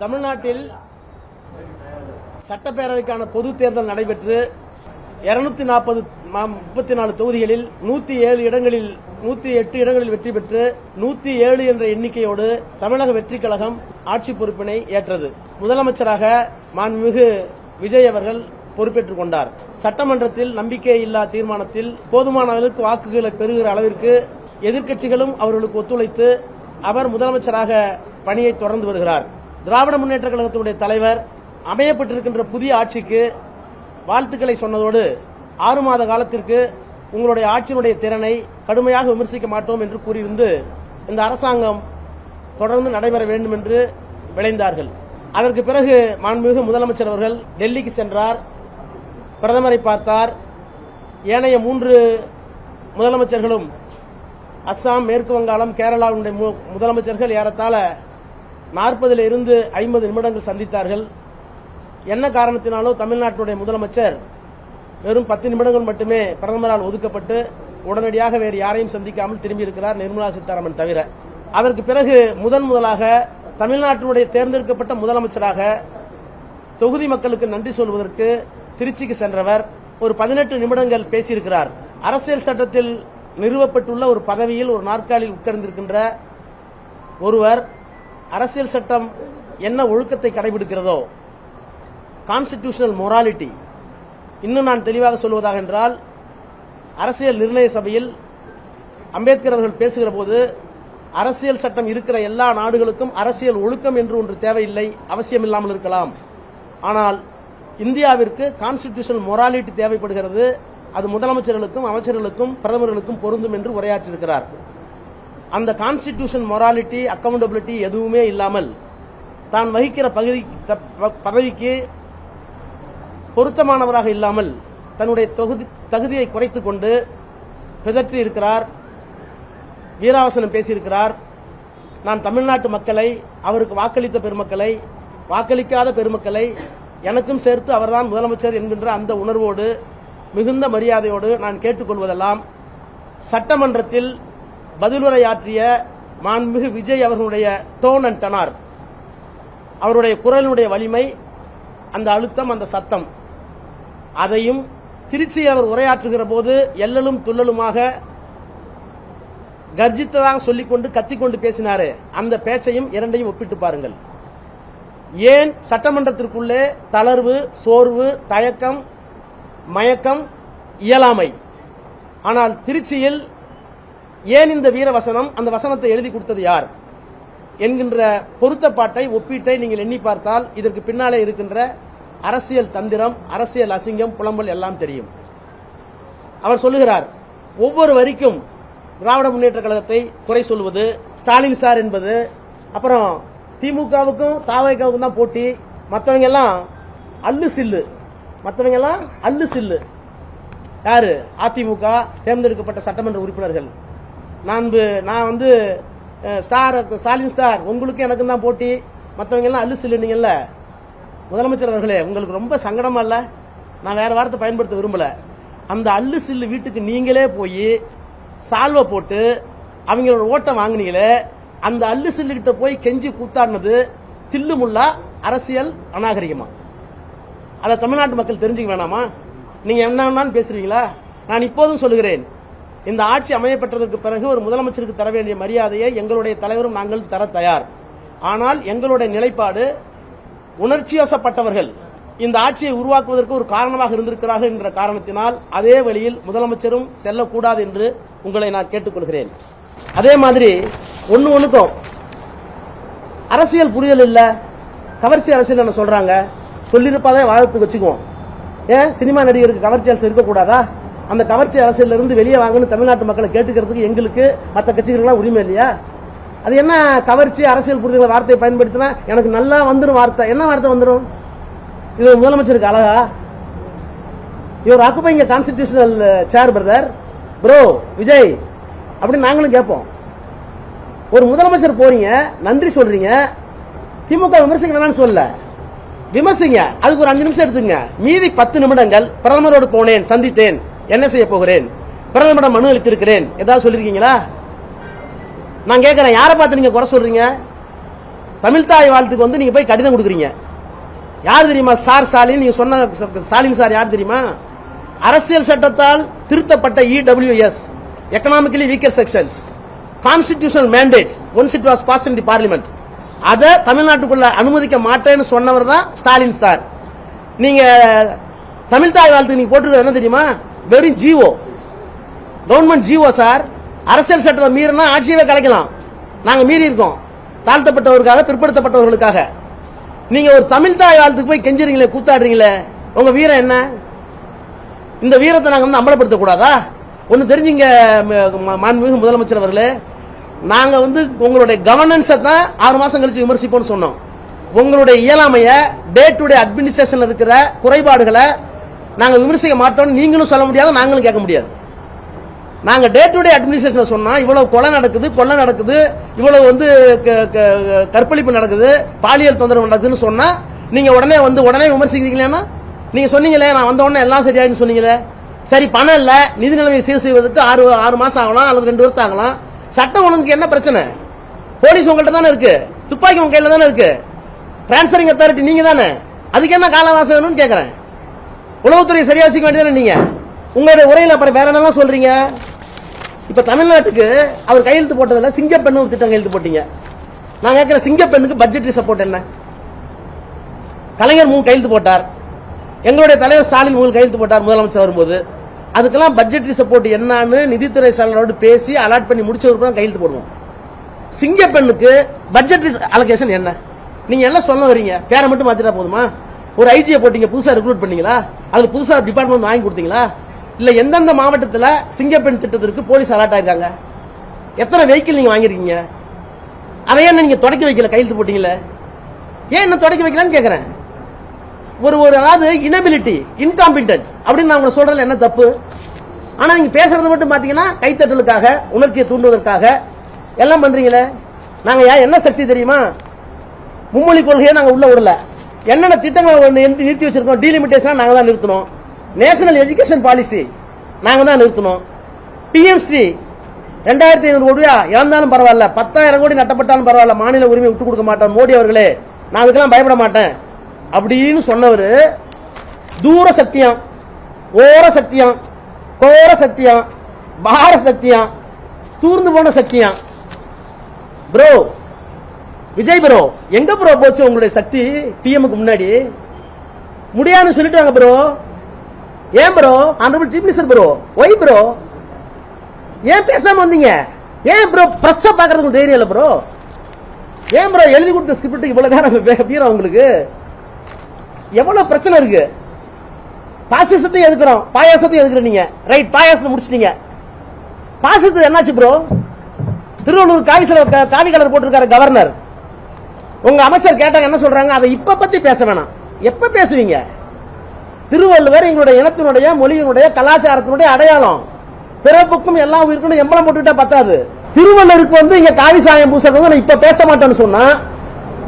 தமிழ்நாட்டில் சட்டப்பேரவைக்கான பொது தேர்தல் நடைபெற்று 234 தொகுதிகளில் 107 இடங்களில் 108 இடங்களில் வெற்றி பெற்று 107 என்ற எண்ணிக்கையோடு தமிழக வெற்றிக் கழகம் ஆட்சி பொறுப்பினை ஏற்றது. முதலமைச்சராக மாண்புமிகு விஜய் அவர்கள் பொறுப்பேற்றுக் கொண்டார். சட்டமன்றத்தில் நம்பிக்கை இல்லா தீர்மானத்தில் போதுமான அளவுக்கு வாக்குகளை பெறுகிற அளவிற்கு எதிர்க்கட்சிகளும் அவர்களுக்கு ஒத்துழைத்து அவர் முதலமைச்சராக பணியை தொடர்ந்து வருகிறார். திராவிட முன்னேற்ற கழகத்தினுடைய தலைவர் அமையப்பட்டிருக்கின்ற புதிய ஆட்சிக்கு வாழ்த்துக்களை சொன்னதோடு 6 மாத காலத்திற்கு உங்களுடைய ஆட்சியினுடைய திறனை கடுமையாக விமர்சிக்க மாட்டோம் என்று கூறியிருந்து இந்த அரசாங்கம் தொடர்ந்து நடைபெற வேண்டும் என்று விளைந்தார்கள். அதற்கு பிறகு மாண்புமிகு முதலமைச்சர் அவர்கள் டெல்லிக்கு சென்றார், பிரதமரை பார்த்தார். ஏனைய 3 முதலமைச்சர்களும் அஸ்ஸாம், மேற்கு வங்காளம், கேரளாவுடைய முதலமைச்சர்கள் ஏறத்தாழ 40 இருந்து 50 நிமிடங்கள் சந்தித்தார்கள். என்ன காரணத்தினாலோ தமிழ்நாட்டுடைய முதலமைச்சர் வெறும் 10 நிமிடங்கள் மட்டுமே பிரதமரால் ஒதுக்கப்பட்டு உடனடியாக வேறு யாரையும் சந்திக்காமல் திரும்பியிருக்கிறார், நிர்மலா சீதாராமன் தவிர. அதற்கு பிறகு முதலாக தமிழ்நாட்டினுடைய தேர்ந்தெடுக்கப்பட்ட முதலமைச்சராக தொகுதி மக்களுக்கு நன்றி சொல்வதற்கு திருச்சிக்கு சென்றவர் ஒரு 18 நிமிடங்கள் பேசியிருக்கிறார். அரசியல் சட்டத்தில் நிறுவப்பட்டுள்ள ஒரு பதவியில் ஒரு நாற்காலியில் உட்கார்ந்திருக்கின்ற ஒருவர் அரசியல் சட்டம் என்ன ஒழுக்கத்தை கடைபிடிக்கிறதோ, கான்ஸ்டிடியூஷனல் மொராலிட்டி, இன்னும் நான் தெளிவாக சொல்வதாக என்றால், அரசியல் நிர்ணய சபையில் அம்பேத்கர் அவர்கள் பேசுகிற போது அரசியல் சட்டம் இருக்கிற எல்லா நாடுகளுக்கும் அரசியல் ஒழுக்கம் என்று ஒன்று தேவையில்லை, அவசியமில்லாமல் இருக்கலாம். ஆனால் இந்தியாவிற்கு கான்ஸ்டிடியூஷனல் மொராலிட்டி தேவைப்படுகிறது. அது முதலமைச்சர்களுக்கும் அமைச்சர்களுக்கும் பிரதமர்களுக்கும் பொருந்தும் என்று உரையாற்றியிருக்கிறார். அந்த கான்ஸ்டிடியூஷன் மொராலிட்டி, அக்கவுண்டபிலிட்டி எதுவுமே இல்லாமல் தான் வகிக்கிற பதவிக்கு பொருத்தமானவராக இல்லாமல் தன்னுடைய தகுதியை குறைத்துக் கொண்டு பிதற்றி இருக்கிறார், வீராவசனம் பேசியிருக்கிறார். நான் தமிழ்நாட்டு மக்களை, அவருக்கு வாக்களித்த பெருமக்களை, வாக்களிக்காத பெருமக்களை எனக்கும் சேர்த்து அவர்தான் முதலமைச்சர் என்கின்ற அந்த உணர்வோடு மிகுந்த மரியாதையோடு நான் கேட்டுக்கொள்வதெல்லாம், சட்டமன்றத்தில் பதிலுரையாற்றிய மாண்புமிகு விஜய் அவர்களுடைய டோன் அண்ட் டனார், அவருடைய குரலினுடைய வலிமை, அந்த அழுத்தம், அந்த சத்தம், அதையும் திருச்சி அவர் உரையாற்றுகிற போது எல்லலும் துள்ளலுமாக கர்ஜித்ததாக சொல்லிக்கொண்டு கத்திக்கொண்டு பேசினாரே, அந்த பேச்சையும் இரண்டையும் ஒப்பிட்டு பாருங்கள். ஏன் சட்டமன்றத்திற்குள்ளே தளர்வு, சோர்வு, தயக்கம், மயக்கம், இயலாமை? ஆனால் திருச்சியில் ஏன் இந்த வீரவசனம்? அந்த வசனத்தை எழுதி கொடுத்தது யார் என்கின்ற பொருத்தப்பாட்டை, ஒப்பீட்டை நீங்கள் எண்ணி பார்த்தால் இதற்கு பின்னாலே இருக்கின்ற அரசியல் தந்திரம், அரசியல் அசிங்கம், புலம்பல் எல்லாம் தெரியும். அவர் சொல்லுகிறார், ஒவ்வொரு வரிக்கும் திராவிட முன்னேற்ற கழகத்தை குறை சொல்வது, ஸ்டாலின் சார் என்பது, அப்புறம் திமுகவுக்கும் தாவேகாவுக்கும் தான் போட்டி, மற்றவங்க எல்லாம் அல்லு சில்லு, மற்றவங்க எல்லாம் அல்லு சில்லு. யாரு? அதிமுக தேர்ந்தெடுக்கப்பட்ட சட்டமன்ற உறுப்பினர்கள். நான் வந்து ஸ்டாலின் சார், உங்களுக்கு எனக்கு தான் போட்டி, மற்றவங்க எல்லாம் அல்லு சில்லுனீங்கல்ல. முதலமைச்சர் அவர்களே, உங்களுக்கு ரொம்ப சங்கடமா இல்ல? நான் வேற வார்த்தை பயன்படுத்த விரும்பல. அந்த அல்லு சில்லு வீட்டுக்கு நீங்களே போய் சால்வை போட்டு அவங்களோட ஓட்டை வாங்கினீங்களே, அந்த அல்லு சில்லு கிட்ட போய் கெஞ்சி கூத்தாடினது தில்லு முள்ளா அரசியல் அநாகரிகமா? அதை தமிழ்நாட்டு மக்கள் தெரிஞ்சுக்க வேணாமா? நீங்க என்ன வேணாலும் பேசுறீங்களா? நான் இப்போதும் சொல்லுகிறேன், இந்த ஆட்சி அமையப்பட்டதற்கு பிறகு ஒரு முதலமைச்சருக்கு தர வேண்டிய மரியாதையை எங்களுடைய தலைவரும் நாங்கள் தர தயார். ஆனால் எங்களுடைய நிலைப்பாடு, உணர்ச்சி வசப்பட்டவர்கள் இந்த ஆட்சியை உருவாக்குவதற்கு ஒரு காரணமாக இருந்திருக்கிறார்கள் என்ற காரணத்தினால் அதே வழியில் முதலமைச்சரும் செல்லக்கூடாது என்று உங்களை நான் கேட்டுக்கொள்கிறேன். அதே மாதிரி ஒண்ணுக்கும் அரசியல் புரிதல் இல்ல, கவர்ச்சி அரசியல் என்ன சொல்றாங்க, சொல்லிருப்பாதே வாதத்துக்கு வச்சுக்குவோம். ஏன் சினிமா நடிகருக்கு கவர்ச்சி அரசியல் இருக்கக்கூடாதா? அந்த கவர்ச்சி அரசியல் இருந்து வெளியே வாங்கன்னு தமிழ்நாட்டு மக்களை கேட்டுக்கிறதுக்கு எங்களுக்கு மற்ற கட்சிகளுக்கெல்லாம் உரிமை இல்லையா? அது என்ன கவர்ச்சி அரசியல் புரிதல் வார்த்தையை பயன்படுத்தினா எனக்கு நல்லா வந்துடும் வார்த்தை. என்ன வார்த்தை வந்துடும்? இது முதலமைச்சருக்கு அழகா? இவர் ஆக்குப்பைங்க கான்ஸ்டிடியூஷனல் சேர் பிரதர், ப்ரோ விஜய் அப்படின்னு நாங்களும் கேட்போம். ஒரு முதலமைச்சர் போறீங்க, நன்றி சொல்றீங்க, திமுக விமர்சிக்க வேணாம்னு சொல்ல, விமர்சிங்க, அதுக்கு ஒரு 5 நிமிஷம் எடுத்துங்க. மீதி 10 நிமிடங்கள் பிரதமரோடு போனேன், சந்தித்தேன், என்ன செய்ய போகிறேன், பிரதமரிடம் மனு அளித்திருக்கிறேன், ஏதாவது சொல்லிருக்கீங்களா? நான் கேட்கிறேன், யாரை பார்த்து நீங்க குறை சொல்றீங்க? தமிழ்தாய் வாழ்த்துக்கு வந்து நீங்க போய் கடிதம் கொடுக்குறீங்க. யார் தெரியுமா ஸ்டார் ஸ்டாலின்? நீங்க சொன்ன ஸ்டாலின் சார் யார் தெரியுமா? அரசியல் சட்டத்தால் திருத்தப்பட்ட EWS, economically weaker sections, constitutional mandate once it was past in the parliament, அதை தமிழ்நாட்டுக்குள்ள அனுமதிக்க மாட்டேன்னு சொன்னவர் தான் ஸ்டாலின் சார். நீங்க தமிழ்தாய் வாழ்த்துக்கு நீங்க போட்டுருக்கிறது என்ன தெரியுமா? வெறும் ஜிஓ, கவர்மெண்ட் ஜிஓ சார். அரசியல் சட்டத்தை மீறினா ஆட்சியவே கலைக்கலாம். நாங்க மீறி இருக்கோம், தாழ்த்தப்பட்டவர்களுக்காக, பிற்படுத்தப்பட்டவர்களுக்காக. நீங்க ஒரு தமிழ்தாய் வாழ்த்துக்கு போய் கெஞ்சுறீங்களே, கூத்தாடுறீங்களே, உங்க வீரம் என்ன? இந்த வீரத்தை நாங்க வந்து அம்பலப்படுத்த கூடாதா? ஒன்னு தெரிஞ்சுங்க மாண்புமிகு முதலமைச்சர் அவர்களே, நாங்க வந்து உங்களுடைய கவர்னன்ஸை தான் 6 மாசம் கழிச்சு விமர்சிப்போம்னு சொன்னோம். உங்களுடைய இயலாமைய, டே டு டே அட்மினிஸ்ட்ரேஷன்ல இருக்கிற குறைபாடுகளை நாங்க விமர்சிக்க மாட்டோம். நீங்களும் சொல்ல முடியாது, நாங்களும் கேட்க முடியாது. நாங்க டே டு டே அட்மினிஸ்ட்ரேஷன் சொன்னா இவ்வளவு கொலை நடக்குது, கொள்ளை நடக்குது, இவ்வளவு வந்து கற்பழிப்பு நடக்குது, பாலியல் தொந்தரவு நடக்குதுன்னு சொன்னா நீங்க உடனே விமர்சிக்கிறீங்களா? நீங்க சொன்னீங்களே நான் வந்த உடனே எல்லாம் சரியாயின்னு சொன்னீங்களே. சரி, பணம் இல்ல, நிதி நிலைமை சீர் செய்வதற்கு 6 மாசம் ஆகலாம் அல்லது 2 வருஷம் ஆகலாம். சட்டம் ஒழுங்குக்கு என்ன பிரச்சனை? போலீஸ் உங்கள்கிட்ட தானே இருக்கு, துப்பாக்கி உங்க கையில தானே இருக்கு, டிரான்ஸ்பரிங் அத்தாரிட்டி நீங்க தானே. அதுக்கு என்ன காலவாசம் வேணும்னு கேட்கறேன். உளவுத்துறையை சரியா வச்சுக்க வேண்டியதானே நீங்க. உங்களுடைய உரையில் அப்புறம் வேற என்னெல்லாம் சொல்றீங்க? இப்ப தமிழ்நாட்டுக்கு அவர் கையெழுத்து போட்டதுல சிங்கப்பெண்ணு ஒரு திட்டம் கையெழுத்து போட்டீங்க. நான் கேட்கிற சிங்கப்பெண்ணுக்கு பட்ஜெட்டரி சப்போர்ட் என்ன? கலைஞர் 3 கையெழுத்து போட்டார், எங்களுடைய தலைவர் ஸ்டாலின் 3 கையெழுத்து போட்டார் முதலமைச்சர் வரும்போது. அதுக்கெல்லாம் பட்ஜெட்டரி சப்போர்ட் என்னன்னு நிதித்துறை செயலரோடு பேசி அலாட் பண்ணி முடிச்சவருக்கு தான் கையெழுத்து போடுவோம். சிங்கப்பெண்ணுக்கு பட்ஜெட்டரி அலோகேஷன் என்ன? நீங்க எல்லாம் சொல்ல வரீங்க, பேரை மட்டும் மாத்திட்டா போதுமா? ஒரு ஐஜியை போட்டீங்க, புதுசா ரெக்ரூட் பண்ணீங்களா? அது புதுசா டிபார்ட்மெண்ட் வாங்கி கொடுத்தீங்களா? இல்ல எந்தெந்த மாவட்டத்தில் சிங்கப்பெண் திட்டத்திற்கு போலீஸ் அலர்ட் ஆயிருக்காங்க? எத்தனை வெஹிக்கிள் நீங்க வாங்கிருக்கீங்க? அதை என்ன நீங்க தொடக்கி வைக்கல, கையெழுத்து போட்டீங்களே, ஏன் என்ன தொடக்கி வைக்கலன்னு கேட்கிறேன். ஒரு அதாவது இனபிலிட்டி, இன்காம்பிடன்ட் அப்படின்னு நான் உங்களை சொல்றதுல என்ன தப்பு? ஆனா நீங்க பேசுறது மட்டும் பாத்தீங்கன்னா கைத்தட்டலுக்காக, உணர்ச்சியை தூண்டுவதற்காக எல்லாம் பண்றீங்களே. நாங்க என்ன சக்தி தெரியுமா? மும்மொழி கொள்கையை நாங்க உள்ள விடல. என்னென்ன திட்டங்கள் நிறுத்தி வச்சிருக்கோம், டீலிமிட்டேஷன் நாங்க தான் நிறுத்தணும். நேஷனல் எஜுகேஷன் பாலிசி நாங்க தான் நிறுத்தணும். பிஎம்ஸ்ரீ 2500 கோடியா இழந்தாலும் பரவாயில்ல, 10,000 கோடி நட்டப்பட்டாலும் பரவாயில்ல, மாநில உரிமை விட்டு கொடுக்க மாட்டோம் மோடி அவர்களே, நான் அதுக்கெல்லாம் பயப்பட மாட்டேன் அப்படின்னு சொன்னவர் தூர சத்தியம், ஓர சத்தியம், கோர சத்தியம், பார சத்தியம், தூர்ந்து போன சத்தியம். ப்ரோ விஜய் ப்ரோ, எங்க ப்ரோ போச்சு உங்களுடைய சக்தி? பிஎம்க்கு முன்னாடி முடியாதுன்னு சொல்லிட்டாங்க ப்ரோ. ஏன் bro? Honourable chief minister bro, why bro ஏன் பேசாம வந்தீங்க? ஏன் ப்ரோ பிரஸ் பாக்குறதுக்கு தைரியம் இல்ல ப்ரோ? ஏன் ப்ரோ எழுதி கொடுத்த ஸ்கிரிப்ட் இவ்வளவு நேரம் வீரம்? உங்களுக்கு எவ்வளவு பிரச்சனை இருக்கு? பாசிசத்தையும் எதுக்குறோம், பாயாசத்தையும் எதுக்குறீங்க. ரைட், பாயாசத்தை முடிச்சிட்டீங்க. பாசிசத்தை என்னாச்சு ப்ரோ? திருவள்ளூர் காவி கலர் போட்டிருக்காரு கவர்னர். உங்க அமைச்சர் கேட்டாங்க, என்ன சொல்றாங்க? அதை இப்ப பத்தி பேச வேணாம், எப்ப பேசுவீங்க? திருவள்ளுவர் எங்களுடைய இனத்தினுடைய, மொழியினுடைய, கலாச்சாரத்தினுடைய அடையாளம். பிறப்புக்கும் எல்லா உயிருக்கும் எம்பளம் போட்டுட்டா பத்தாது. திருவள்ளுவருக்கு வந்து இங்க காவி சாயம் பூசறது நான் இப்ப பேச மாட்டேன்னு சொன்னா,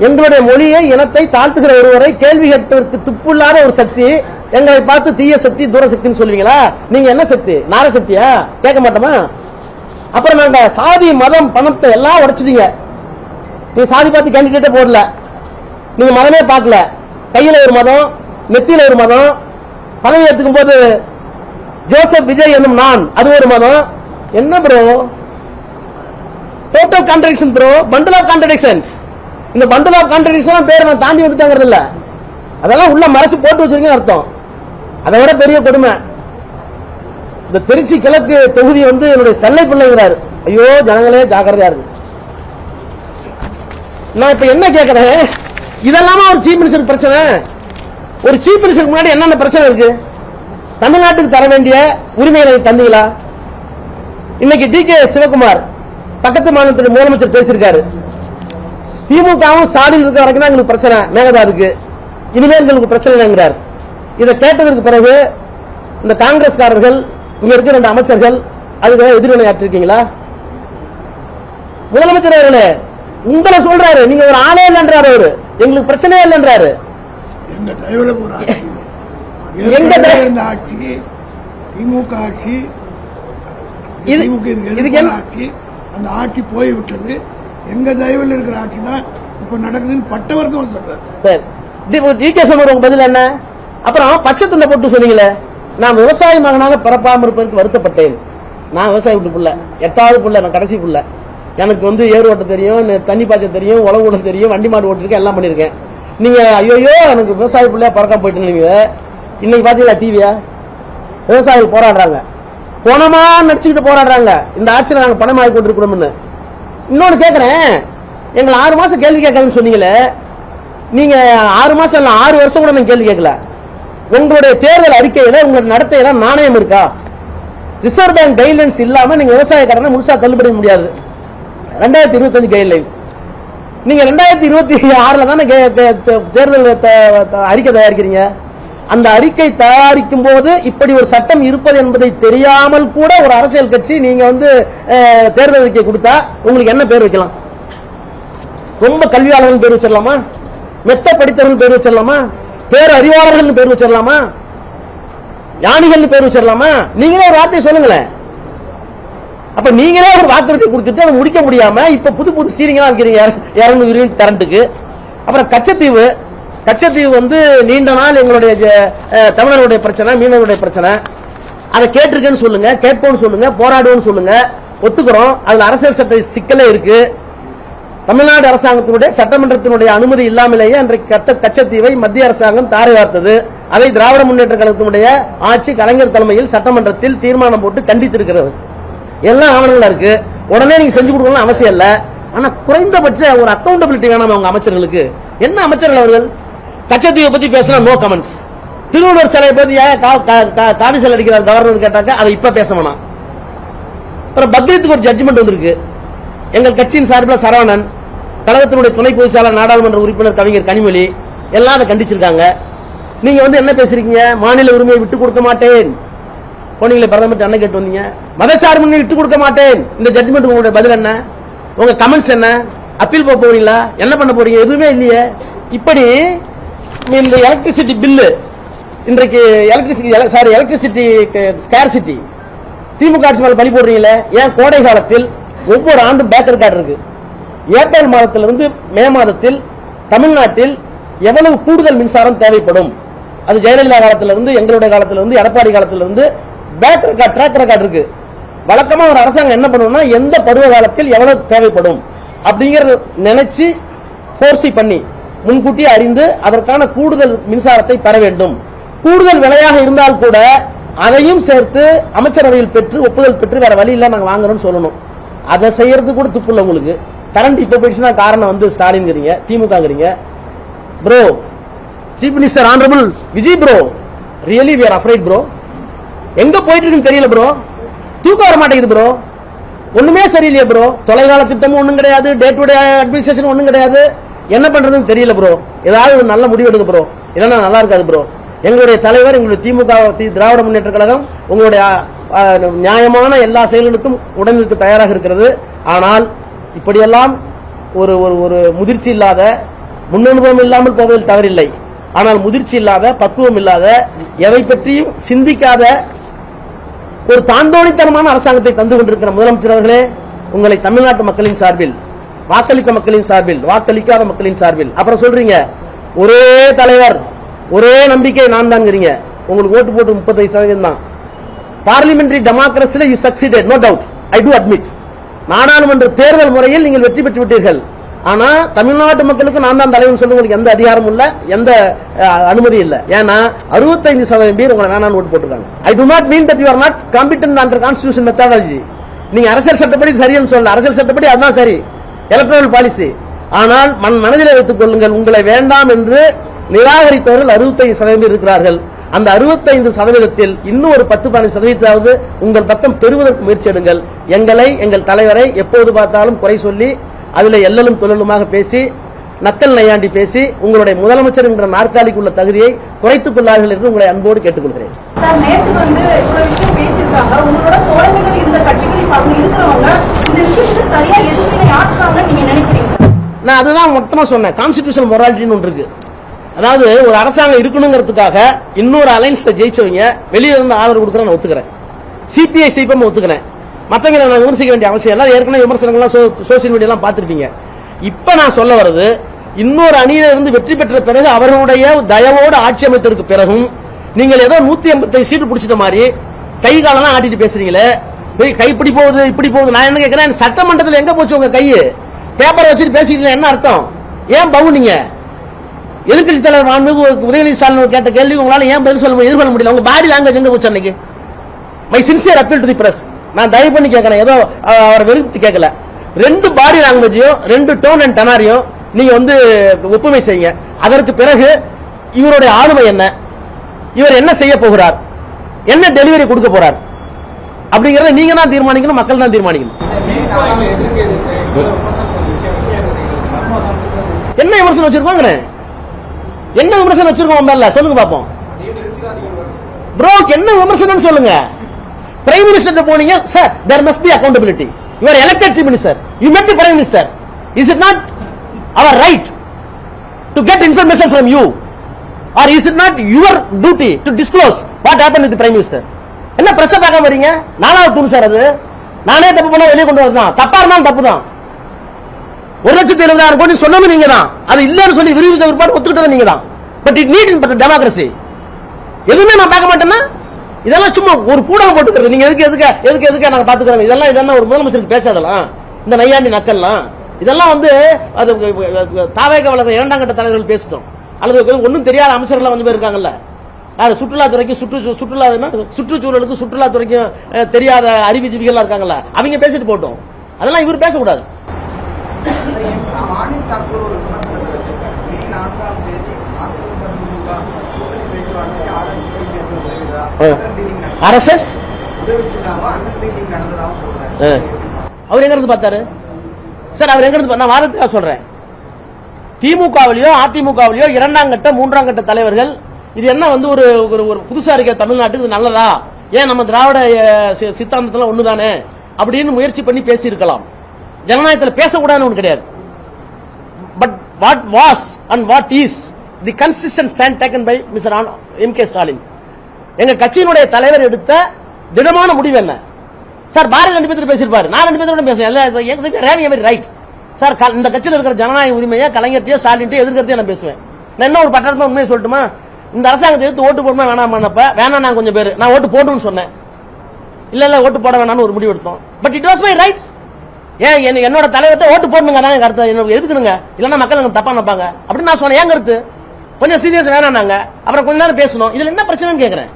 எங்களுடைய மொழியை, இனத்தை தாழ்த்துகிற ஒருவரை கேள்வி கேட்பதற்கு துப்புள்ளாத ஒரு சக்தி எங்களை பார்த்து தீய சக்தி, தூர சக்தின்னு சொல்லுவீங்களா? நீங்க என்ன சக்தி? நார சக்தியா? கேட்க மாட்டோமா? அப்புறம் நாங்க சாதி, மதம், பணத்தை எல்லாம் உடைச்சிட்டீங்க. நீங்க சாதி பார்த்து கேண்டிடேட்டே போடல, நீங்க மதமே பார்க்கல. கையில ஒரு மதம், நெத்தியில ஒரு மதம், பதவி ஏற்றுக்கும் போது ஜோசப் விஜய் என்னும் நான், அது ஒரு மதம். என்ன bro? Total contradiction bro, bundle of contradictions. இந்த பண்டில் ஆஃப் கான்ட்ரடிக்ஷன் பேர் நான் தாண்டி வந்துட்டாங்கிறது இல்ல, அதெல்லாம் உள்ள மறைச்சு போட்டு வச்சிருக்கீங்கன்னு அர்த்தம். அதை விட பெரிய கொடுமை, இந்த திருச்சி கிழக்கு தொகுதி வந்து என்னுடைய செல்லை பிள்ளைங்கிறாரு. ஐயோ ஜனங்களே ஜாக்கிரதையா இருக்கு. நான் இப்ப என்ன கேட்கிறேன், இதெல்லாமா ஒரு சீஃப் மினிஸ்டருக்கு பிரச்சனை? ஒரு சீஃப் மினிஸ்டருக்கு முன்னாடி என்னென்ன பிரச்சனை இருக்கு? தமிழ்நாட்டுக்கு தர வேண்டிய உரிமைகளை தந்தீங்களா? இன்னைக்கு DK சிவகுமார் பக்கத்து மாநிலத்துடைய முதலமைச்சர் பேசியிருக்காரு. திமுகவும் ஸ்டாலின் இருக்க வரைக்கும் தான் எங்களுக்கு பிரச்சனை, மேகதா இருக்கு, இனிமேல் எங்களுக்கு பிரச்சனை இல்லைங்கிறார். இதை கேட்டதற்கு பிறகு இந்த காங்கிரஸ்காரர்கள், இங்க இருக்க 2 அமைச்சர்கள் அதுக்கு எதிர்வினையாற்றிருக்கீங்களா? முதலமைச்சர் அவர்களே உங்களை சொல்றாரு, நீங்க ஒரு ஆளே இல்லைன்றாரு, அவரு எங்களுக்கு பிரச்சனையே இல்லைன்றாரு. ஆட்சி திமுக ஆட்சி, அந்த ஆட்சி போய்விட்டது. எங்க தயவில் இருக்கிற ஆட்சி தான் இப்ப நடக்குதுன்னு பட்டவர்த்தம் சொல்றாரு. சரி, டி.கே. சண்முகம் பதில் என்ன? அப்புறம் பச்சை துண்டை போட்டு சொன்னீங்களே, நான் விவசாய மகனாக பிறப்பாம இருப்பதற்கு வருத்தப்பட்டேன். நான் விவசாய வீட்டு புள்ள, 8வது புள்ள, நான் கடைசி புள்ள. எனக்கு ஏறு ஓட்ட தெரியும், தண்ணி பாய்ச்ச தெரியும், உழவு ஓட்ட தெரியும், வண்டி மாடு ஓட்டிருக்கேன், எல்லாம் பண்ணிருக்கேன். நீங்க ஐயோ எனக்கு விவசாய பிள்ளையா பறக்காம போயிட்டு இன்னைக்கு பாத்தீங்களா டிவியா? விவசாயிகள் போராடுறாங்க, பணமா நடிச்சுக்கிட்டு போராடுறாங்க. இந்த ஆட்சியில் நாங்க பணம் ஆகி கொண்டிருக்கிறோம்னு. இன்னொன்னு கேட்கிறேன், எங்களை 6 மாசம் கேள்வி கேட்காதுன்னு சொன்னீங்களே, நீங்க 6 மாசம் இல்ல 6 வருஷம் கூட நீங்க கேள்வி கேட்கல. உங்களுடைய தேர்தல் அறிக்கையில உங்களுடைய நடத்தையில நாணயம் இருக்கா? ரிசர்வ் பேங்க் கைட்லைன்ஸ் இல்லாம நீங்க விவசாய கடனை முழுசா தள்ளுபடி முடியாது. 2025 கைட்லைன்ஸ். நீங்க 2026 தானே தேர்தல் அறிக்கை தயாரிக்கிறீங்க. அந்த அறிக்கை தயாரிக்கும் போது இப்படி ஒரு சட்டம் இருப்பது என்பதை தெரியாமல் கூட ஒரு அரசியல் கட்சி நீங்க தேர்தல் அறிக்கை கொடுத்தா உங்களுக்கு என்ன பேர் வைக்கலாம்? ரொம்ப கல்வியாளர்கள் பேர் வச்சிடலாமா? மெத்த படித்தவர்கள் பேர் வச்சிடலாமா? பேர் அறிவாளர்கள் பேர் வச்சிடலாமா? ஞானிகள் பேர் வச்சிடலாமா? நீங்களே ஒரு வார்த்தை சொல்லுங்களேன். அப்ப நீங்களே ஒரு வாக்குறுதி கொடுத்துட்டு அதை முடிக்க முடியாம இப்ப புது புது சீரிங்களா இருக்கிறீங்க 200 கரண்ட்டுக்கு. அப்புறம் கச்சத்தீவு நீண்ட நாள் எங்களுடைய தமிழர்களுடைய பிரச்சனை, மீனவர்களுடைய பிரச்சனை. அதை கேட்டிருக்கேன்னு சொல்லுங்க, கேட்போம்னு சொல்லுங்க, போராடுவோம்னு சொல்லுங்க, ஒத்துக்கிறோம். அதுல அரசியல் சட்ட சிக்கலே இருக்கு. தமிழ்நாடு அரசாங்கத்தினுடைய சட்டமன்றத்தினுடைய அனுமதி இல்லாமலேயே அன்றைக்கு கச்சத்தீவை மத்திய அரசாங்கம் தாரை வார்த்தது. அதை திராவிட முன்னேற்ற கழகத்தினுடைய ஆட்சி கலைஞர் தலைமையில் சட்டமன்றத்தில் தீர்மானம் போட்டு கண்டித்திருக்கிறது. எல்லாம் ஆவணங்களா இருக்கு. உடனே நீங்க செஞ்சு கொடுக்கணும் அவசியம் இல்ல. ஆனா குறைந்தபட்ச ஒரு அக்கௌண்டபிலிட்டி வேணாம் அவங்க அமைச்சர்களுக்கு. என்ன அமைச்சர்கள் அவர்கள்? கச்சத்தீவை பத்தி பேசினா நோ கமெண்ட்ஸ். திருவள்ளுவர் சிலையை பத்தி காடி சிலை அடிக்கிறார் கவர்னர் கேட்டாக்க அதை இப்ப பேச வேணாம். அப்புறம் பக்ரீத்துக்கு ஒரு ஜட்ஜ்மெண்ட் வந்திருக்கு. எங்கள் கட்சியின் சார்பில் சரவணன், கழகத்தினுடைய துணை பொதுச்செயலாளர், நாடாளுமன்ற உறுப்பினர் கவிஞர் கனிமொழி எல்லாம் அதை கண்டிச்சிருக்காங்க. நீங்க என்ன பேசுறீங்க? மாநில உரிமையை விட்டு கொடுக்க மாட்டேன் போனீங்களே, பிரதமர் அண்ணன் கேட்டு வந்தீங்க. மதச்சார்பு விட்டு கொடுக்க மாட்டேன். இந்த ஜட்ஜ்மெண்ட் உங்களுடைய பதில் என்ன? உங்க கமெண்ட்ஸ் என்ன? அப்பீல் போக போறீங்களா? என்ன பண்ண போறீங்க? எதுவுமே இல்லையே. இப்படி இந்த எலக்ட்ரிசிட்டி பில்லு இன்றைக்கு எலக்ட்ரிசிட்டி ஸ்கேர்சிட்டி திமுக ஆட்சி மேல பழி போடுறீங்களே. ஏன் கோடை காலத்தில் ஒவ்வொரு ஆண்டும் பேக்கர் கார்டு இருக்கு. ஏப்ரல் மாதத்திலிருந்து மே மாதத்தில் தமிழ்நாட்டில் எவ்வளவு கூடுதல் மின்சாரம் தேவைப்படும்? அது ஜெயலலிதா காலத்திலிருந்து, எங்களுடைய காலத்திலிருந்து, எடப்பாடி காலத்திலிருந்து பேக்கர் கார்டு, ட்ராக்கர் கார்டு இருக்கு. வழக்கமா ஒரு அரசாங்கம் என்ன பண்ணுவோம்னா எந்த பருவ காலத்தில் எவ்வளவு தேவைப்படும் அப்படிங்கறது நினைச்சு போர்சி பண்ணி முன்கூட்டி அறிந்து அதற்கான கூடுதல் மின்சாரத்தை பெற வேண்டும். கூடுதல் விலையாக இருந்தால் கூட அதையும் சேர்த்து அமைச்சரவையில் பெற்று ஒப்புதல் பெற்று வேற வழி இல்ல நாங்க வாங்குறோம்னு சொல்லணும். அதை செய்யறது கூட துப்புல உங்களுக்கு. கரண்ட் இப்ப போயிடுச்சுன்னா காரணம் Stalin DMK bro. Chief minister honourable Vijay bro, really we are afraid bro. எங்க போயிட்டு இருக்குன்னு தெரியல ப்ரோ. தூக்கம் வர மாட்டேங்குது ப்ரோ. ஒண்ணுமே சரியில்லையே ப்ரோ. தொலைகால திட்டமும் ஒண்ணும் கிடையாது, டே டு டே அட்மினிஸ்ட்ரேஷன் ஒண்ணும் கிடையாது. என்ன பண்றதுன்னு தெரியல ப்ரோ. ஏதாவது ஒரு நல்ல முடிவு எடுங்க ப்ரோ, இல்லைன்னா நல்லா இருக்காது ப்ரோ. எங்களுடைய தலைவர், எங்களுடைய திமுக திராவிட முன்னேற்ற கழகம் உங்களுடைய நியாயமான எல்லா செயல்களுக்கும் உடனிருக்க தயாராக இருக்கிறது. ஆனால் இப்படியெல்லாம் ஒரு ஒரு முதிர்ச்சி இல்லாத, முன்னனுபவம் இல்லாமல் போவதில் தவறில்லை. ஆனால் முதிர்ச்சி இல்லாத, பக்குவம் இல்லாத, எதை பற்றியும் சிந்திக்காத ஒரு தாண்டோணித்தனமான அரசாங்கத்தை தந்து கொண்டிருக்கிற முதலமைச்சர் அவர்களே, உங்களை தமிழ்நாட்டு மக்களின் சார்பில், வாக்களிக்க மக்களின் சார்பில், வாக்களிக்காத மக்களின் சார்பில், அப்புறம் சொல்றீங்க ஒரே தலைவர், ஒரே நம்பிக்கை நான் தான். உங்களுக்கு ஓட்டு போட்டு 35% தான். பார்லிமெண்டரி டெமோக்ரஸில you succeeded, no doubt, I do admit. நாடாளுமன்ற தேர்தல் முறையில் நீங்கள் வெற்றி பெற்று விட்டீர்கள். ஆனா தமிழ்நாட்டு மக்களுக்கு நான் தான் தலைவன் சொல்ல உங்களுக்கு எந்த அதிகாரமும் இல்ல, எந்த அனுமதி இல்ல. ஏன்னா 65% பேர் உங்களை வேணான்னு ஓட்டு போட்டுருக்காங்க. I do not mean that you are not competent under constitution methodology. நீங்க அரசியல் சட்டப்படி சரின்னு சொல்லல, அரசியல் சட்டப்படி அதுதான் சரி, எலக்ட்ரல் பாலிசி. ஆனால் மனதில் வைத்துக் கொள்ளுங்கள், உங்களை வேண்டாம் என்று நிராகரித்தவர்கள் 65% பேர் இருக்கிறார்கள். அந்த 65%த்தில் இன்னும் ஒரு 10-15% உங்கள் பக்கம் பெறுவதற்கு முயற்சி எடுங்கள். எங்களை, எங்கள் தலைவரை எப்போது பார்த்தாலும் குறை சொல்லி அதில் எல்லலும் தொழிலுமாக பேசி நக்கல் நையாண்டி பேசி உங்களுடைய முதலமைச்சர் என்ற நாற்காலிக்கு உள்ள தகுதியை குறைத்துக் கொள்ளார்கள் என்று உங்களை அன்போடு கேட்டுக்கொள்கிறேன். சார், நேற்று இவ்வளவு விஷயம் பேசியிருக்காங்க. உங்களோட தோழமைகள் இந்த கட்சிகளில் இருக்கிறவங்க இந்த விஷயத்துக்கு சரியா எதிர்வினை ஆற்றுறாங்கன்னு நீங்க நினைக்கிறீங்க? நான் அதுதான் மொத்தமா சொன்னேன். கான்ஸ்டிடியூஷனல் மொராலிட்டின்னு ஒன்று இருக்கு. அதாவது ஒரு அரசாங்கம் இருக்கணுங்கிறதுக்காக இன்னொரு அலைன்ஸ்ல ஜெயிச்சவங்க வெளியே இருந்து ஆதரவு கொடுக்குறேன், நான் ஒத்துக்கிறேன். சிபிஐ சிபிஎம் ஒத்துக்கிறேன். மற்றவங்க நான் விமர்சிக்க வேண்டிய அவசியம் இல்லை. ஏற்கனவே விமர்சனங்கள்லாம் சோசியல் மீடியாலாம் பார்த்துருப்பீங்க. இப்ப நான் சொல்ல வர்றது, இன்னொரு அணியில இருந்து வெற்றி பெற்ற பிறகு அவர்களுடைய தயவோடு ஆட்சி அமைத்ததற்கு பிறகும் நீங்கள் ஏதோ 185 சீட்டு பிடிச்சிட்ட மாதிரி கை காலெல்லாம் ஆட்டிட்டு பேசுறீங்களே. கை இப்படி போகுது இப்படி போகுது. நான் என்ன கேட்கிறேன், சட்டமன்றத்தில் எங்க போச்சு உங்க கை? பேப்பரை வச்சுட்டு பேசிட்டு என்ன அர்த்தம்? ஏன் பவுனீங்க? எதிர்கட்சி தலைவர் உதயநிதி ஸ்டாலின் கேட்ட கேள்வி உங்களால ஏன் பதில் சொல்ல எதிர்கொள்ள முடியல? உங்க பாடி லாங்குவேஜ் எங்க போச்சு அன்னைக்கு? My sincere appeal to the press. நான் தயவு பண்ணி கேட்கிறேன், ஏதோ அவரை வெறுத்து கேட்கல. 2 பாடி லாங்குவேஜையும் 2 டோன் அண்ட் டனாரையும் நீங்க ஒப்புமை செய்யுங்க. அதற்கு பிறகு இவருடைய ஆளுமை என்ன, இவர் என்ன செய்ய போகிறார், என்ன டெலிவரி கொடுக்க போறார் அப்படிங்கறத நீங்க தான் தீர்மானிக்கணும், மக்கள் தான் தீர்மானிக்கணும். என்ன விமர்சனம் வச்சிருக்கோங்க? என்ன விமர்சனம் வச்சிருக்கோம் மேல சொல்லுங்க பாப்போம். ப்ரோ என்ன விமர்சனம் சொல்லுங்க. பிரைம் மினிஸ்டர் போனீங்க sir, there must be accountability. You are elected chief minister. You met the prime minister. Is it not our right to get information from you? Or is it not your duty to disclose what happened with the prime minister? என்ன press பார்க்க வரீங்க? நானாவது தூண் sir அது. நானே தப்பு பண்ண வெளியே கொண்டு வரதான். தப்பா இருந்தாலும் தப்பு தான். 1,70,000 கோடி சொன்னது நீங்க தான். அது இல்லன்னு சொல்லி விரிவிச்ச ஒருபாடு ஒத்துக்கிட்டது நீங்க தான். But it need in democracy. எதுவுமே நான் பார்க்க மாட்டேன்னா இதெல்லாம் சும்மா ஒரு கூடம் போட்டுக்கிறது. நீங்க எதுக்கு நாங்க பாத்துக்கிறோம். இதெல்லாம் ஒரு முதலமைச்சருக்கு பேசாதலாம். இந்த நையாண்டி நக்கல்லாம் இதெல்லாம் அது தாவேக வளர்ந்த 2ஆம் கட்ட தலைவர்கள் பேசிட்டோம். அல்லது ஒன்னும் தெரியாத அமைச்சர்கள் வந்து இருக்காங்கல்ல, சுற்றுலாத்துறைக்கு சுற்றுச்சூழலுக்கு சுற்றுலாத்துறைக்கும் தெரியாத அறிவுஜீவிகள் இருக்காங்கல்ல, அவங்க பேசிட்டு போட்டோம். அதெல்லாம் இவர் பேசக்கூடாது. ஆர்எஸ்எஸ் அவர் எங்க இருந்து பார்த்தாரு சார்? அவர் எங்க இருந்து? நான் வாதத்துக்காக சொல்றேன். திமுகவிலயோ அதிமுகவிலயோ 2ஆம் கட்ட 3ஆம் கட்ட தலைவர்கள் இது என்ன ஒரு புதுசா இருக்க தமிழ்நாட்டுக்கு இது நல்லதா, ஏன் நம்ம திராவிட சித்தாந்தத்துல ஒண்ணுதானே அப்படின்னு முயற்சி பண்ணி பேசி இருக்கலாம். ஜனநாயகத்தில் பேசக்கூடாதுன்னு ஒண்ணு கிடையாது. But what was and what is the consistent stand taken by mister M.K. Stalin, எங்க கட்சியினுடைய தலைவர் எடுத்த திடமான முடிவு என்ன சார்? பாரதி 2 பேர் பேசியிருப்பாரு, நான் 2 பேரோட பேசுவேன். ரைட் சார், இந்த கட்சியில் இருக்கிற ஜனநாயக உரிமையை கலைஞர்கிட்டயோ ஸ்டாலின்ட்டோ எதிர்க்கிறதையோ நான் பேசுவேன். நான் என்ன ஒரு பட்டத்தை உண்மையை சொல்லட்டுமா? இந்த அரசாங்கத்தை எடுத்து ஓட்டு போடணும் வேணாம் நான் கொஞ்சம் பேர் நான் ஓட்டு போடணும்னு சொன்னேன். இல்ல ஓட்டு போட வேணாம்னு ஒரு முடிவு எடுத்தோம். But it was my right. ஏன் என்னோட தலைவர்கிட்ட ஓட்டு போடணுங்க தான் கருத்து, எதுக்குனுங்க, இல்லன்னா மக்கள் தப்பா நினைப்பாங்க அப்படின்னு நான் சொன்னேன். ஏன் கருத்து கொஞ்சம் சீரியஸ் வேணாங்க. அப்புறம் கொஞ்ச நேரம் பேசணும். இதுல என்ன பிரச்சனைன்னு கேக்குறேன்.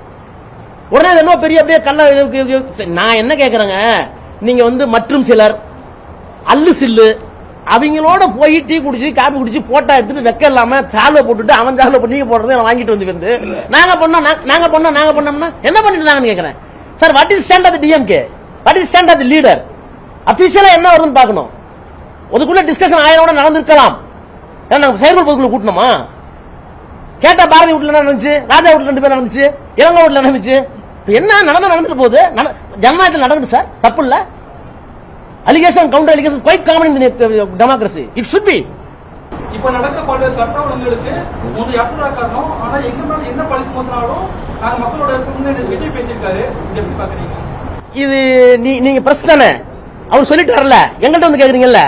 உடனே என்ன பெரிய அப்படியே கல்ல. நான் என்ன கேக்குறேங்க, நீங்க மற்றும் சிலர் அல்லு சில்லு அவங்களோட போய் டீ குடிச்சு காபி குடிச்சு போட்டா எடுத்துட்டு வெக்க இல்லாம சாலை போட்டுட்டு அவன் சாலை நீங்க போடுறதை வாங்கிட்டு வந்து நாங்க பண்ணோம்னா என்ன பண்ணிட்டு கேக்குறேன் sir. What is stand of the DMK, what is stand of the leader? அபிஷியலா என்ன வருதுன்னு பார்க்கணும். அதுக்குள்ள டிஸ்கஷன் 1000 நடந்திருக்கலாம். நாங்க செயல்பட பொதுக்குள்ள கூட்டணுமா? கேட்டா பாரதி வீட்டுல நடந்துச்சு, ராஜா வீட்டுல 2 பேர் நடந்துச்சு, இளங்கோ வீட்டுல நடந்துச்சு. என்ன நடந்துட்டு போகுது? ஜனநாயகத்தில் நடக்குது சார், தப்பு இல்ல. Allegation counter allegation quite common in democracy. It should be. இப்ப நடக்கிற பல்வேறு சட்ட ஒழுங்குகளுக்கு யாத்திரா காரணம். ஆனா எங்க மேல என்ன பழி சுமத்தினாலும் நாங்க மக்களோட விஜய் பேசியிருக்காரு. எப்படி பாக்குறீங்க? இது நீங்க பிரஸ் தானே, அவர் சொல்லிட்டாருல, எங்கள்கிட்ட கேக்குறீங்கல்ல.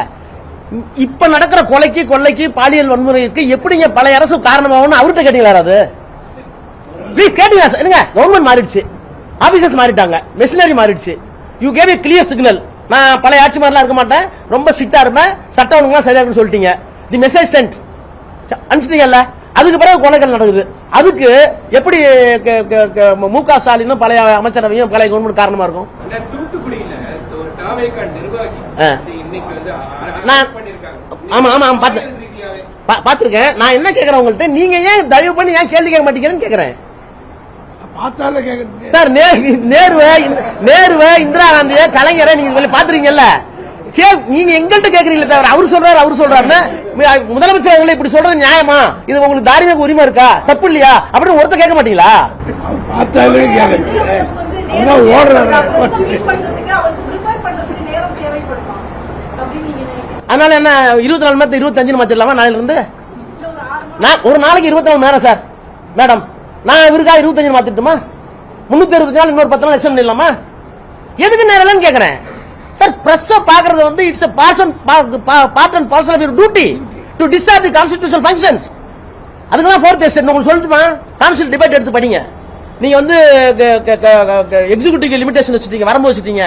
இப்ப நடக்கிற கொலைக்கு கொள்ளைக்கு பாலியல் வன்முறைக்கு எப்படிங்க பழைய அரசு காரணமாகும் அவர்கிட்ட கேட்டீங்களா? அது ப்ளீஸ் கேட்டீங்க. கவர்மெண்ட் மாறிடுச்சு, ஆபீசர்ஸ் மாறிட்டாங்க, மெஷினரி மாறிடுச்சு. You gave A clear signal. நான் பழைய ஆட்சி மாதிரிலாம் இருக்க மாட்டேன், ரொம்ப ஸ்ட்ரிக்டா இருப்பேன், சட்டம் ஒழுங்குலாம் சரியா இருக்குன்னு சொல்லிட்டீங்க. தி மெசேஜ் சென்ட் அனுப்பிச்சிட்டீங்கல்ல. அதுக்கு பிறகு கொலைகள் நடக்குது. அதுக்கு எப்படி M.K. ஸ்டாலினும் பழைய அமைச்சரவையும் பழைய கவர்மெண்ட் காரணமா இருக்கும்? பாத்திருக்கேன். நான் என்ன கேக்குறேன் உங்கள்கிட்ட, நீங்க ஏன் தயவு பண்ணி ஏன் கேள்வி கேட்க மாட்டேங்கிறேன்னு கேக்குறேன் சார். நேருவை இந்திரா காந்திய கலைஞரை நீங்க பாத்துறீங்கல்ல, நீங்க எங்கள்கிட்ட கேக்குறீங்களே தவிர அவர் சொல்றாரு முதலமைச்சர் இப்படி சொல்றது நியாயமா, இது உங்களுக்கு தார்மீக உரிமை இருக்கா, தப்பு இல்லையா அப்படின்னு ஒருத்தர் கேட்க மாட்டீங்களா? அதனால என்ன 24 மணி 25 மாத்திரலாமா? நாளைல இருந்து ஒரு நாளைக்கு 24 நேரம் சார். மேடம் நான் இவருக்கா 25 மாத்திட்டுமா? 360 நாள் இன்னொரு 10 நாள் எக்ஸ்டெண்ட் பண்ணிடலாமா? எதுக்கு நேரம் கேக்குறேன் சார். பிரஸ் பாக்குறது it's part and parcel of your duty to discharge the constitutional functions. அதுக்கு தான் ஃபோர்த் எஸ்டேட் உங்களுக்கு சொல்லட்டுமா? கான்ஸ்டிடியூஷன் டிபேட் எடுத்து படிங்க. நீங்க வந்து எக்ஸிகியூட்டிவ் லிமிடேஷன் வச்சிட்டீங்க, வரம்பு வச்சிட்டீங்க,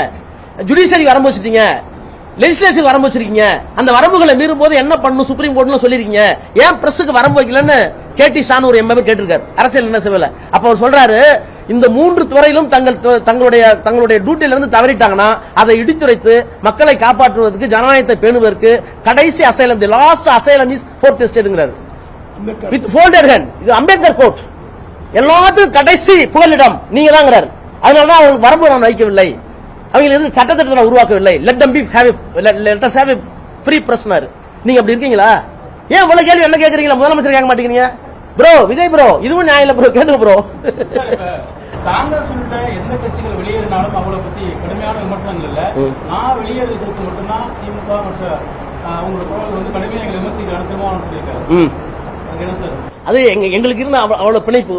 ஜுடிஷியரி வரம்பு வச்சிட்டீங்க, லெஜிஸ்லேச்சர் வரம்பு வச்சிருக்கீங்க. அந்த வரம்புகளை மீறும் போது என்ன பண்ணணும் சுப்ரீம் கோர்ட்ல சொல்லிருக்கீங்க. ஏன் பிரஸுக்கு வரம்பு வைக்கலன்னு கேடி ஷான் ஒரு எம்எல்ஏ கேட்டிருக்காரு, அரசியல் என்ன செய்யல. அப்ப அவர் சொல்றாரு, இந்த 3 துறையிலும் தங்களுடைய டியூட்டில இருந்து தவறிட்டாங்கன்னா அதை இடித்துரைத்து மக்களை காப்பாற்றுவதற்கு, ஜனநாயகத்தை பேணுவதற்கு கடைசி asylum, the last asylum is fourth எஸ்டேட்ங்கிறாரு. With folded hand. இது அம்பேத்கர் கோட். எல்லாத்துக்கும் கடைசி புகலிடம் நீங்க தாங்கிறாரு. அதனாலதான் அவங்களுக்கு வரம்பு நான் வைக்கவில்லை, அவங்க சட்டத்திட்டத்தை உருவாக்கவில்லை. Let us have a free press. நீங்க அப்படி இருக்கீங்களா? ஏன் இவ்வளவு கேள்வி என்ன கேக்குறீங்களா? முதலமைச்சர் கேட்க மாட்டேங்கிறீங்க ப்ரோ. விஜய் ப்ரோ, இதுவும் நியாயம் இல்ல ப்ரோ, கேளுங்க ப்ரோ. காங்கிரஸ் உள்ளிட்ட எந்த கட்சிகள் வெளியேறினாலும் அவளை பத்தி கடுமையான விமர்சனங்கள் இல்ல. நான் வெளியேறது குறித்து மட்டும்தான் திமுக மற்றும் அவங்களோட தோழர்கள் வந்து கடுமையாக எங்களை விமர்சிக்கிற திருமாவளவன் சொல்லியிருக்காரு. அது எங்களுக்கு இருந்த அவ்வளவு பிணைப்பு,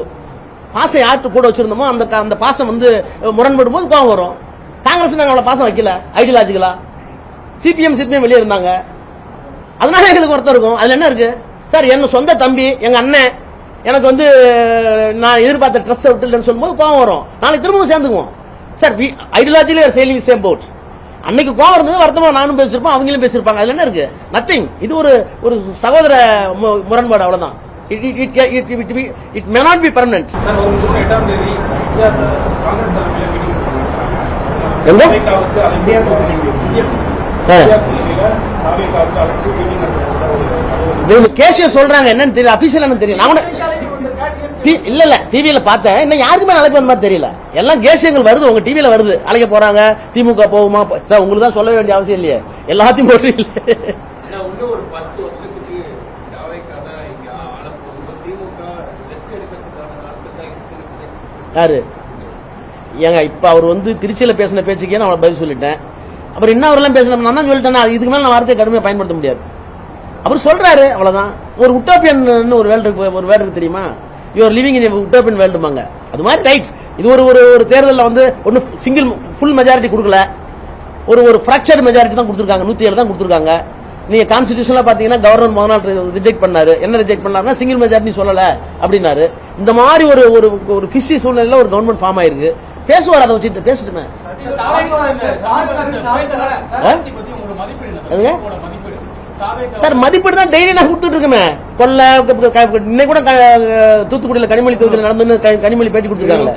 பாசம் யாருக்கு கூட வச்சிருந்தோமோ அந்த பாசம் வந்து முரண்படும் போது கோவம் வரும். காங்கிரஸ் நாங்க அவ்வளவு பாசம் வைக்கல, ஐடியாலஜிக்கலா. சிபிஎம் வெளியே இருந்தாங்க, அதனால எங்களுக்கு ஒருத்தர் இருக்கும். அதுல என்ன இருக்கு சார்? என்ன சொந்த தம்பி, எங்க அண்ணன் எனக்கு வந்து நான் எதிர்பார்த்த ட்ரெஸ் விட்டு சொல்லும்போது கோவம் வரும். நாளைக்கு திரும்பவும் சேர்ந்துக்குவோம் சார். ஐடியாலஜில சேலிங் சேம் போட். அன்னைக்கு கோவம் இருந்தது, வருத்தமா நானும் பேசிருப்போம், அவங்களும் பேசிருப்பாங்க. அதுல என்ன இருக்கு? நத்திங். இது ஒரு சகோதர முரண்பாடு, அவ்வளவுதான். It may not be permanent. கேஷிய சொல்றாங்க என்னன்னு தெரியல, அபிஷியல் தெரியல. இல்ல டிவியில பார்த்தேன், இன்னும் யாருக்குமே அழைப்பு வந்த மாதிரி தெரியல. எல்லாம் கேசியங்கள் வருது, உங்க டிவியில வருது, அழைக்க போறாங்க, திமுக போகுமா சார்? உங்களுக்கு தான் சொல்ல வேண்டிய அவசியம் இல்லையே, எல்லாத்தையும் போட்டு ஒரு 10 வருஷத்துக்கு யாரு ஏங்க இப்ப அவர் வந்து திருச்சியில பேசின பேச்சுக்கே நான் பதில் சொல்லிட்டேன். அப்புறம் என்ன அவரெல்லாம் பேசணும், நான் தான் சொல்லிட்டேன். இதுக்கு மேல நான் வார்த்தையை கடுமையா பயன்படுத்த முடியாது. அவர் சொல்றாரு, அவ்வளவுதான். ஒரு உட்டோப்பியன் ஒரு வேர்ல்டு தெரியுமா? யூஆர் லிவிங் இன் உட்டோப்பியன் வேர்ல்டுமாங்க. அது மாதிரி ரைட். இது ஒரு தேர்தலில் வந்து ஒன்னு சிங்கிள் ஃபுல் மெஜாரிட்டி கொடுக்கல, ஒரு ஃபிராக்சர்டு மெஜாரிட்டி தான் கொடுத்துருக்காங்க, 107 தான் கொடுத்துருக்காங்க. நீங்க கான்ஸ்டிடியூஷன்ல பாத்தீங்கன்னா கவர்னர் முதல் நாள் ரிஜெக்ட் பண்ணாரு. என்ன ரிஜெக்ட் பண்ணாருன்னா சிங்கிள் மெஜாரிட்டி சொல்லல அப்படின்னாரு. இந்த மாதிரி ஒரு ஃபிஷி சூழ்நிலையில ஒரு கவர்மெண்ட் ஃபார்ம் ஆயிருக்கு. பேசுவார், அதை வச்சுட்டு பேசிட்டுமே. சார் மதிப்பீடு தான் டெய்லி நான் கொடுத்துட்டு இருக்கேன். கொல்ல இன்னைக்கு கூட தூத்துக்குடியில கனிமொழி தொகுதியில் நடந்து கனிமொழி பேட்டி கொடுத்துருக்காங்க.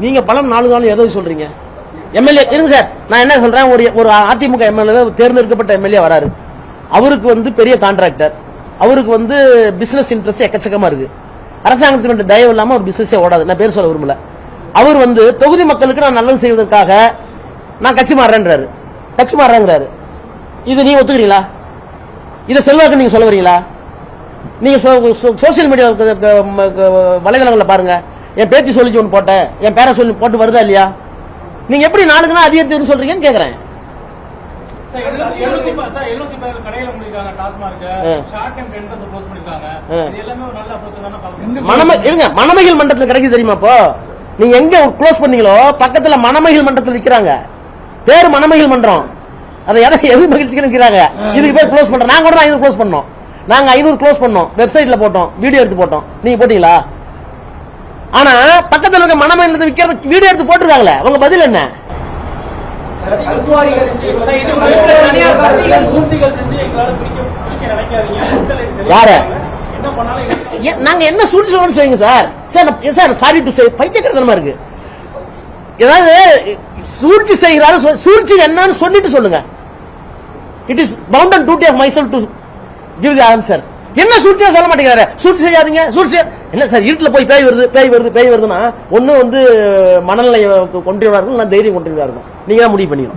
நீங்க பலம் 4 நாள் எதை சொல்றீங்க? எம்எல்ஏ இருங்க சார், நான் என்ன சொல்றேன், ஒரு அதிமுக எம்எல்ஏ தேர்ந்தெடுக்கப்பட்ட எம்எல்ஏ வராரு. அவருக்கு வந்து பெரிய கான்ட்ராக்டர், அவருக்கு வந்து பிசினஸ் இன்ட்ரெஸ்ட் எக்கச்சக்கமா இருக்கு. அரசாங்கத்தினுடைய தயவு இல்லாம ஒரு பிசினஸே ஓடாது. நான் பேர் சொல்ல விரும்பல. அவர் வந்து தொகுதி மக்களுக்கு நான் நல்லது செய்வதற்காக நான் கட்சி மாறுறேங்கிறாரு. இது நீங்க ஒத்துக்கிறீங்களா? இதை செல்வாக்கு நீங்க சொல்ல வரீங்களா? நீங்க சோசியல் மீடியா வலைதளங்களில் பாருங்க. என் பேத்தி சொல்லி ஒன்று போட்டேன், என் பேரை சொல்லி போட்டு வருதா இல்லையா? நீங்க எப்படி 4 நாள் அதிகரித்து சொல்றீங்கன்னு கேக்குறேன். மணமகிழ் மண்டலத்தில் கிடைக்குது தெரியுமா? இப்போ நீங்க எங்க க்ளோஸ் பண்ணீங்களோ பக்கத்துல மணமகிழ் மண்டலத்தில் விற்கிறாங்க. பேரு மணமகிழ் மன்றம். அதை எது மகிழ்ச்சிக்கு நிற்கிறாங்க. இதுக்கு பேர் க்ளோஸ் பண்றோம். நாங்க கூட 500 க்ளோஸ் பண்ணோம். நாங்க 500 க்ளோஸ் பண்ணோம், வெப்சைட்ல போட்டோம், வீடியோ எடுத்து போட்டோம். நீங்க போட்டீங்களா? ஆனா பக்கத்துல இருக்க மணமகிழத்தை விற்கிறது வீடியோ எடுத்து போட்டுருக்காங்களே, உங்க பதில் என்ன? யார நாங்க என்ன சூழ்ச்சி சொல்றோம்னு சொல்லுங்க sir. Sir sorry to say, பைத்தியக்காரத்தனமா இருக்கு. ஏதாவது சூழ்ச்சி செய்கிறாரு, சூழ்ச்சி என்னன்னு சொல்லிட்டு சொல்லுங்க. It is bounden duty of myself to give the answer. என்ன சூழ்ச்சியா சொல்ல மாட்டேங்கிறாரு. சூழ்ச்சி செய்யாதீங்க, சூழ்ச்சி என்ன சார்? இருட்டுல போய் பேய் வருதுன்னா ஒண்ணு வந்து மனநிலை கொண்டு இருக்கும், தைரியம் கொண்டு இருக்கும். நீங்க தான் முடிவு பண்ணிக்கணும்.